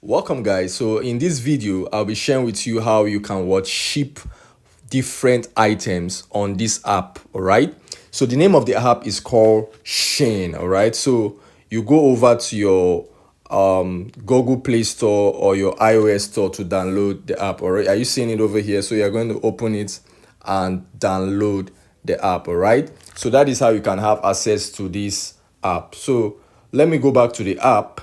Welcome guys. So in this video I'll be sharing with you how you can ship different items on this app. All right, so the name of the app is called SHEIN. All right, so you go over to your Google Play Store or your iOS store to download the app. All right, are you seeing it over here? So you're going to open it and download the app. All right, so that is how you can have access to this app. So let me go back to the app.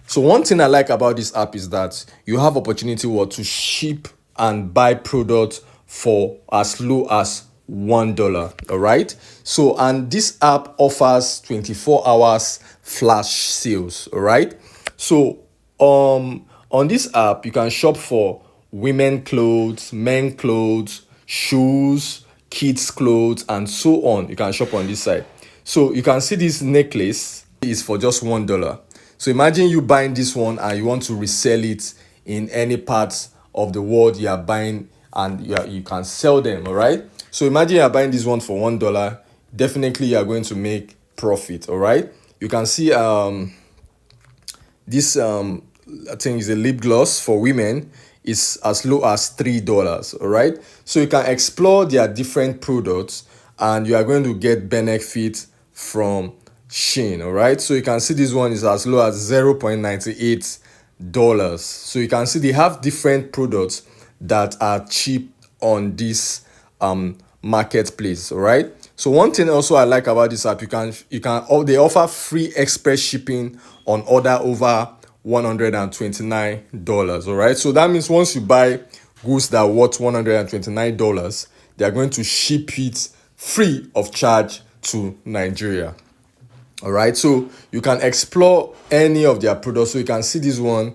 So one thing I like about this app is that you have opportunity to ship and buy products for as low as $1. All right, so and this app offers 24 hours flash sales. All right, so on this app you can shop for women clothes, men clothes, shoes, kids clothes, and so on. You can shop on this side. So you can see this necklace is for just $1. So imagine you buying this one and you want to resell it in any parts of the world you are buying, and you can sell them. All right, so imagine you are buying this one for $1. Definitely you are going to make profit. All right, you can see this I think is a lip gloss for women is as low as $3. All right, so you can explore their different products and you are going to get benefit from SHEIN. All right, so you can see this one is as low as $0.98. So you can see they have different products that are cheap on this marketplace. All right, so one thing also I like about this app, they offer free express shipping on order over $129. All right, so that means once you buy goods that are worth $129, they are going to ship it free of charge to Nigeria. All right, so you can explore any of their products. So you can see this one.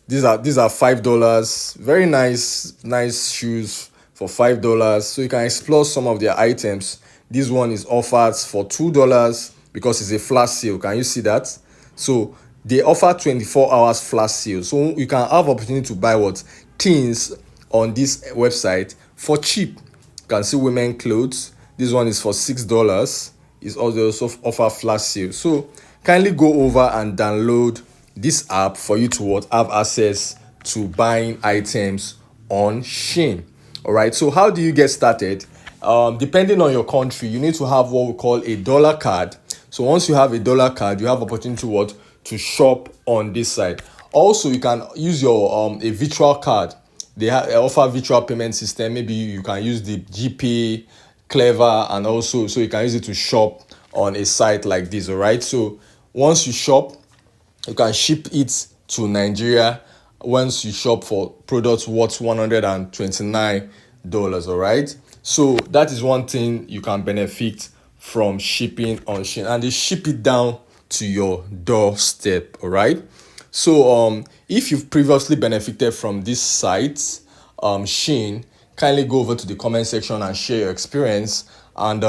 These are $5. Very nice shoes for $5. So you can explore some of their items. This one is offered for $2 because it's a flash sale. Can you see that? So they offer 24 hours flash sale. So you can have opportunity to buy things on this website for cheap. You can see women clothes. This one is for $6. Is also offer flash sale. So kindly go over and download this app for you to have access to buying items on SHEIN. All right, so how do you get started? Depending on your country, you need to have what we call a dollar card. So once you have a dollar card, you have opportunity to shop on this side. Also, you can use your a virtual card. They offer virtual payment system. Maybe you can use the GP, Clever, and also so you can use it to shop on a site like this. All right, so once you shop, you can ship it to Nigeria once you shop for products worth $129. All right, so that is one thing you can benefit from shipping on SHEIN, and they ship it down to your doorstep. All right, so if you've previously benefited from this site, SHEIN, kindly go over to the comment section and share your experience. And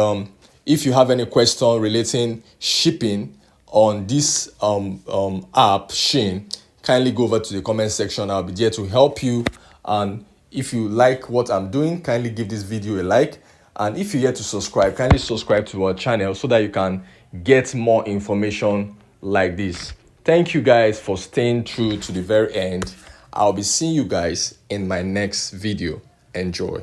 if you have any question relating shipping on this app SHEIN, kindly go over to the comment section. I'll be there to help you. And if you like what I'm doing, kindly give this video a like. And if you're yet to subscribe, kindly subscribe to our channel so that you can get more information like this. Thank you guys for staying true to the very end. I'll be seeing you guys in my next video. Enjoy.